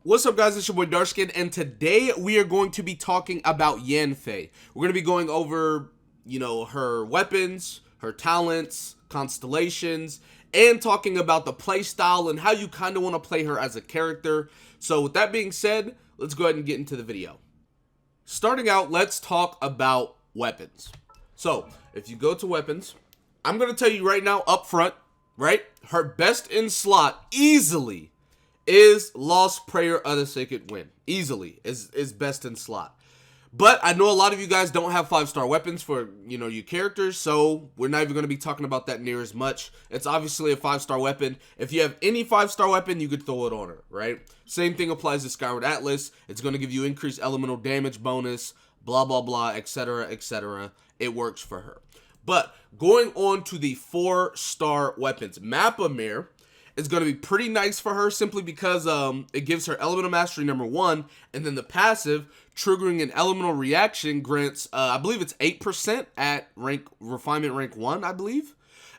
What's up, guys? It's your boy Darkskin, and today we are going to be talking about Yanfei. We're going to be going over, her weapons, her talents, constellations, and talking about the playstyle and how you kind of want to play her as a character. So with that being said, let's go ahead and get into the video. Starting out, let's talk about weapons. So if you go to weapons, I'm going to tell you right now up front, right? Her best in slot easily is Lost Prayer of the Sacred Wind. Easily is best in slot. But I know a lot of you guys don't have 5-star weapons for, your characters, so we're not even going to be talking about that near as much. It's obviously a 5-star weapon. If you have any 5-star weapon, you could throw it on her, right? Same thing applies to Skyward Atlas. It's going to give you increased elemental damage bonus, blah, blah, blah, etc., etc. It works for her. But going on to the 4-star weapons, Mapamere is going to be pretty nice for her simply because it gives her elemental mastery #1, and then the passive, triggering an elemental reaction, grants, I believe it's 8% at refinement rank 1, I believe.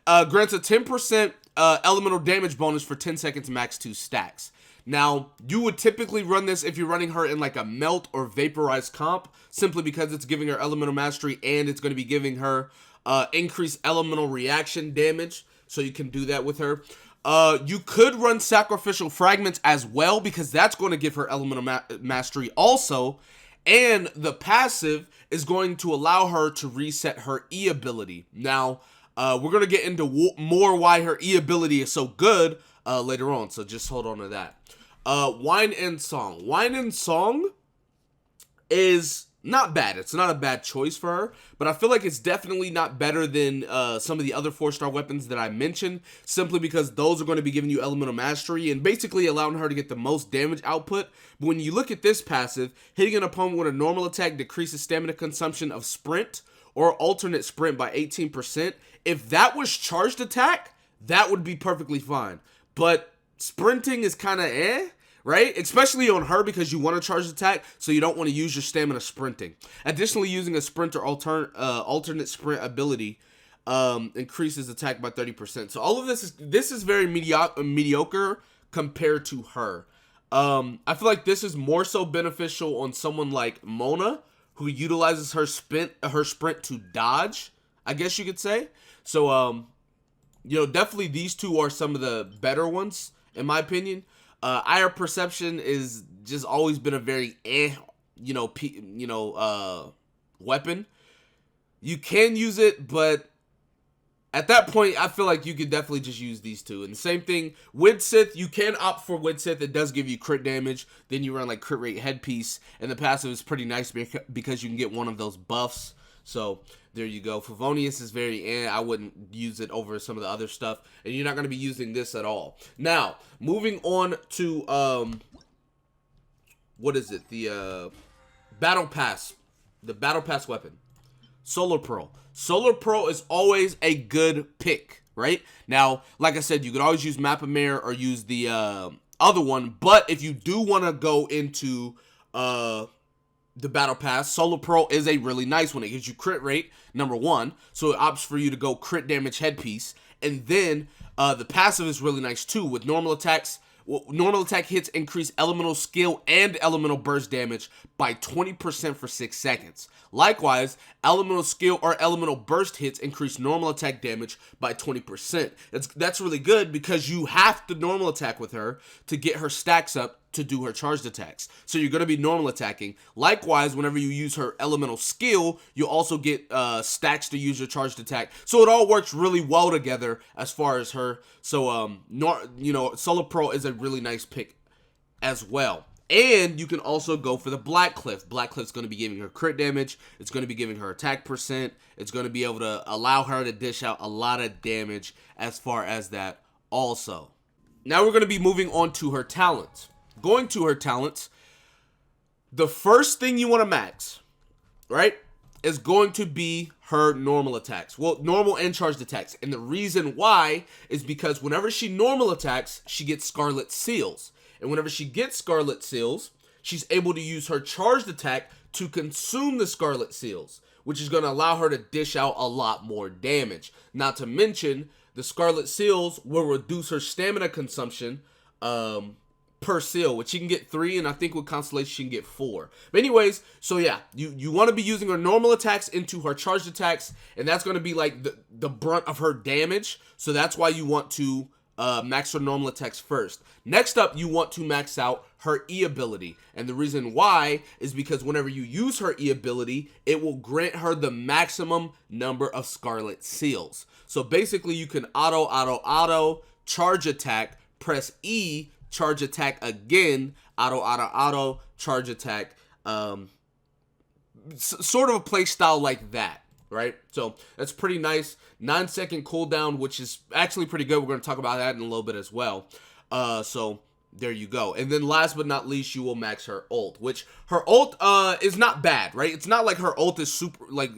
Grants a 10% elemental damage bonus for 10 seconds max 2 stacks. Now, you would typically run this if you're running her in like a melt or vaporized comp, simply because it's giving her elemental mastery and it's going to be giving her increased elemental reaction damage, so you can do that with her. You could run Sacrificial Fragments as well, because that's going to give her elemental mastery also, and the passive is going to allow her to reset her E ability. Now, we're going to get into more why her E ability is so good later on, so just hold on to that. Wine and Song. Wine and Song is not bad. It's not a bad choice for her, but I feel like it's definitely not better than some of the other 4-star weapons that I mentioned, simply because those are going to be giving you elemental mastery and basically allowing her to get the most damage output. But when you look at this passive, hitting an opponent with a normal attack decreases stamina consumption of sprint or alternate sprint by 18%. If that was charged attack, that would be perfectly fine. But sprinting is kind of right? Especially on her, because you want to charge attack, so you don't want to use your stamina sprinting. Additionally, using a sprint or alternate sprint ability increases attack by 30%. So all of this is very mediocre compared to her. I feel like this is more so beneficial on someone like Mona, who utilizes her sprint to dodge, I guess you could say. So definitely these two are some of the better ones in my opinion. IR Perception is just always been a very weapon. You can use it, but at that point, I feel like you could definitely just use these two. And the same thing, Widsith, you can opt for Widsith. It does give you crit damage. Then you run like crit rate headpiece, and the passive is pretty nice because you can get one of those buffs. So there you go. Favonius is very I wouldn't use it over some of the other stuff, and you're not going to be using this at all. Now, moving on to what is it? The Battle Pass. The Battle Pass weapon. Solar Pearl. Solar Pearl is always a good pick, right? Now, like I said, you could always use Mapamere or use the other one, but if you do want to go into the Battle Pass, Solar Pearl is a really nice one. It gives you crit rate, #1, so it opts for you to go crit damage headpiece. And then the passive is really nice too, with normal attacks. Normal attack hits increase elemental skill and elemental burst damage by 20% for 6 seconds. Likewise, elemental skill or elemental burst hits increase normal attack damage by 20%. That's really good because you have to normal attack with her to get her stacks up to do her charged attacks. So you're going to be normal attacking. Likewise, whenever you use her elemental skill, you also get stacks to use your charged attack. So it all works really well together as far as her. So, Solar Pearl is a really nice pick as well. And you can also go for the Black Cliff. Black Cliff's going to be giving her crit damage. It's going to be giving her attack percent. It's going to be able to allow her to dish out a lot of damage as far as that also. Now we're going to be moving on to her talents. Going to her talents, the first thing you want to max, right, is going to be her normal attacks. Well, normal and charged attacks. And the reason why is because whenever she normal attacks, she gets Scarlet Seals. And whenever she gets Scarlet Seals, she's able to use her charged attack to consume the Scarlet Seals, which is going to allow her to dish out a lot more damage. Not to mention, the Scarlet Seals will reduce her stamina consumption per seal, which she can get 3, and I think with Constellation she can get 4. But anyways, so yeah, you want to be using her normal attacks into her charged attacks, and that's going to be like the brunt of her damage. So that's why you want to max her normal attacks first. Next up, you want to max out her E ability, and the reason why is because whenever you use her E ability, it will grant her the maximum number of Scarlet Seals. So basically, you can auto charge attack, press E, charge attack again, auto charge attack, sort of a play style like that. Right, so that's pretty nice. 9-second cooldown, which is actually pretty good. We're going to talk about that in a little bit as well. So there you go. And then last but not least, you will max her ult, which her ult is not bad, right? It's not like her ult is super, like,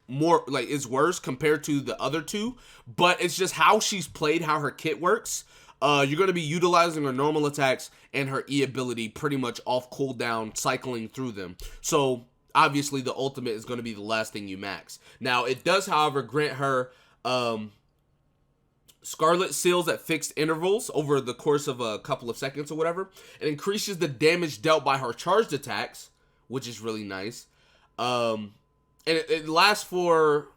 more, like, is worse compared to the other two, but it's just how she's played, how her kit works. You're going to be utilizing her normal attacks and her E ability pretty much off cooldown, cycling through them. So obviously the ultimate is going to be the last thing you max. Now, it does, however, grant her Scarlet Seals at fixed intervals over the course of a couple of seconds or whatever. It increases the damage dealt by her charged attacks, which is really nice. And it lasts for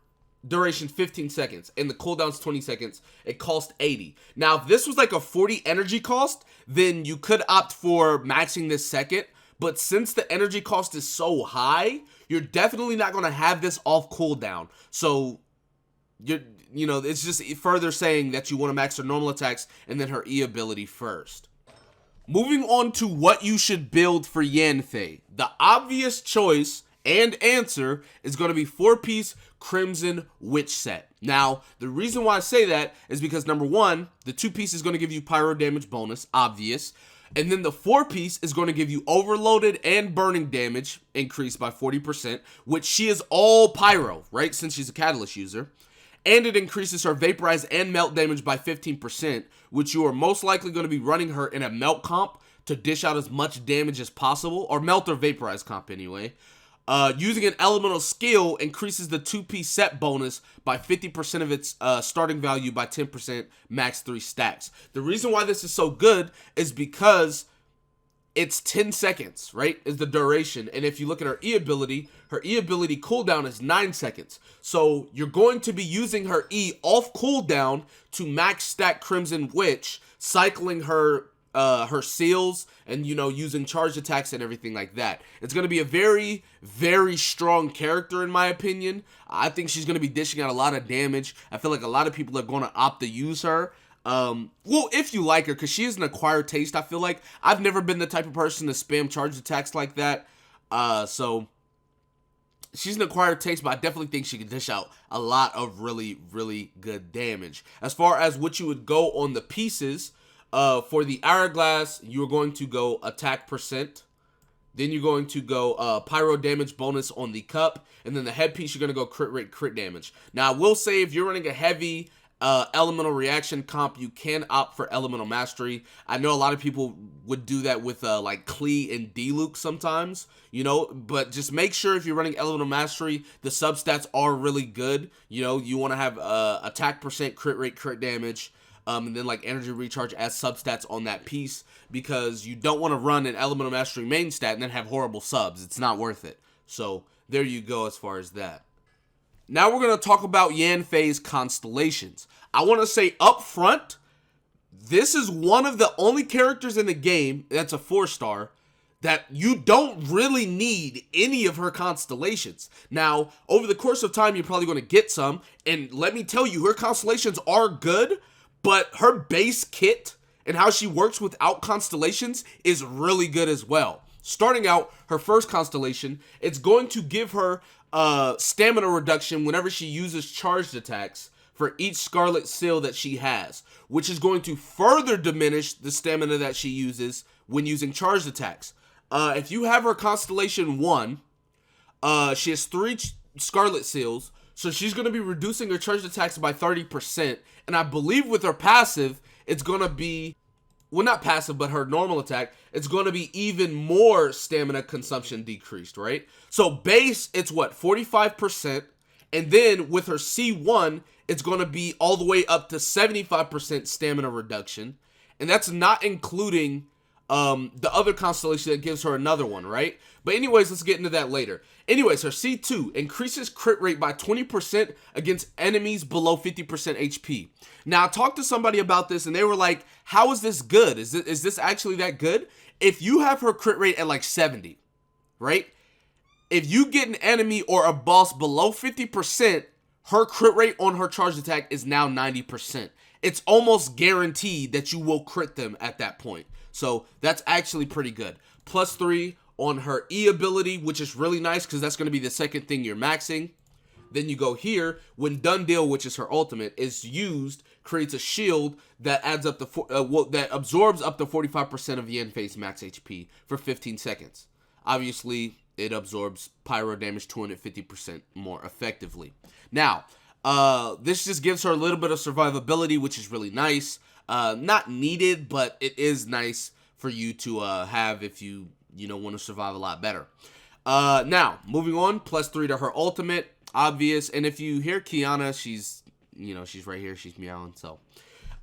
duration 15 seconds, and the cooldown's 20 seconds. It costs 80. Now, if this was like a 40 energy cost, then you could opt for maxing this second. But since the energy cost is so high, you're definitely not going to have this off cooldown. So, you know, it's just further saying that you want to max her normal attacks and then her E ability first. Moving on to what you should build for Yanfei. The obvious choice and answer is going to be 4-piece Crimson Witch set. Now, the reason why I say that is because, number one, the 2-piece is going to give you pyro damage bonus, obvious. And then the 4-piece is going to give you overloaded and burning damage increased by 40%, which she is all pyro, right? Since she's a catalyst user. And it increases her vaporize and melt damage by 15%, which you are most likely going to be running her in a melt comp to dish out as much damage as possible, or melt or vaporize comp anyway. Using an elemental skill increases the 2-piece set bonus by 50% of its starting value by 10%, max 3 stacks. The reason why this is so good is because it's 10 seconds, right, is the duration. And if you look at her E ability cooldown is 9 seconds. So you're going to be using her E off cooldown to max stack Crimson Witch, cycling her seals and, you know, using charge attacks and everything like that. It's going to be a very, very strong character in my opinion. I think she's going to be dishing out a lot of damage. I feel like a lot of people are going to opt to use her. Well, if you like her, because she is an acquired taste, I feel like. I've never been the type of person to spam charge attacks like that. So she's an acquired taste, but I definitely think she can dish out a lot of really, really good damage. As far as what you would go on the pieces, for the Hourglass, you're going to go attack percent. Then you're going to go pyro damage bonus on the cup. And then the headpiece, you're going to go crit rate, crit damage. Now, I will say if you're running a heavy elemental reaction comp, you can opt for elemental mastery. I know a lot of people would do that with like Klee and D-Luke sometimes, you know, but just make sure if you're running elemental mastery, the substats are really good. You know, you want to have attack percent, crit rate, crit damage, and then like energy recharge as substats on that piece, because you don't want to run an elemental mastery main stat and then have horrible subs. It's not worth it. So there you go as far as that. Now we're going to talk about Yanfei's Constellations. I want to say up front, this is one of the only characters in the game that's a 4-star that you don't really need any of her constellations. Now, over the course of time, you're probably going to get some, and let me tell you, her constellations are good, but her base kit and how she works without constellations is really good as well. Starting out, her first constellation, it's going to give her stamina reduction whenever she uses charged attacks for each Scarlet Seal that she has, which is going to further diminish the stamina that she uses when using charged attacks. If you have her Constellation 1, she has 3 Scarlet Seals, so she's going to be reducing her charged attacks by 30%, and I believe with her passive, it's going to be, well, not passive, but her normal attack, it's going to be even more stamina consumption decreased, right? So base, it's what, 45%, and then with her C1, it's going to be all the way up to 75% stamina reduction, and that's not including the other constellation that gives her another one, right? But anyways, let's get into that later. Anyways, her C2 increases crit rate by 20% against enemies below 50% HP. Now, I talked to somebody about this, and they were like, how is this good? Is this actually that good? If you have her crit rate at like 70, right? If you get an enemy or a boss below 50%, her crit rate on her charged attack is now 90%. It's almost guaranteed that you will crit them at that point. So that's actually pretty good. +3 on her E ability, which is really nice because that's going to be the second thing you're maxing. Then you go here, when done deal, which is her ultimate, is used, creates a shield that adds up to that absorbs up to 45% of Yanfei's max HP for 15 seconds. Obviously, it absorbs pyro damage 250% more effectively. Now, this just gives her a little bit of survivability, which is really nice. Not needed, but it is nice for you to have if you want to survive a lot better. Now, moving on, +3 to her ultimate, obvious. And if you hear Kiana, she's right here, she's meowing, so,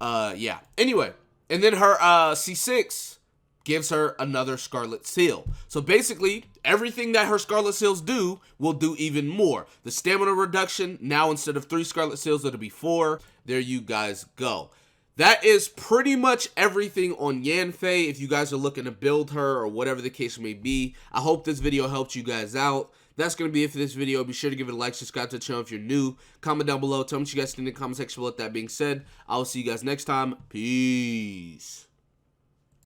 yeah. Anyway, and then her C6 gives her another Scarlet Seal. So basically, everything that her Scarlet Seals do will do even more. The stamina reduction, now instead of 3 Scarlet Seals, it'll be 4. There you guys go. That is pretty much everything on Yanfei. If you guys are looking to build her or whatever the case may be, I hope this video helped you guys out. That's going to be it for this video. Be sure to give it a like, subscribe to the channel if you're new. Comment down below. Tell me what you guys think in the comment section. With that being said, I will see you guys next time. Peace.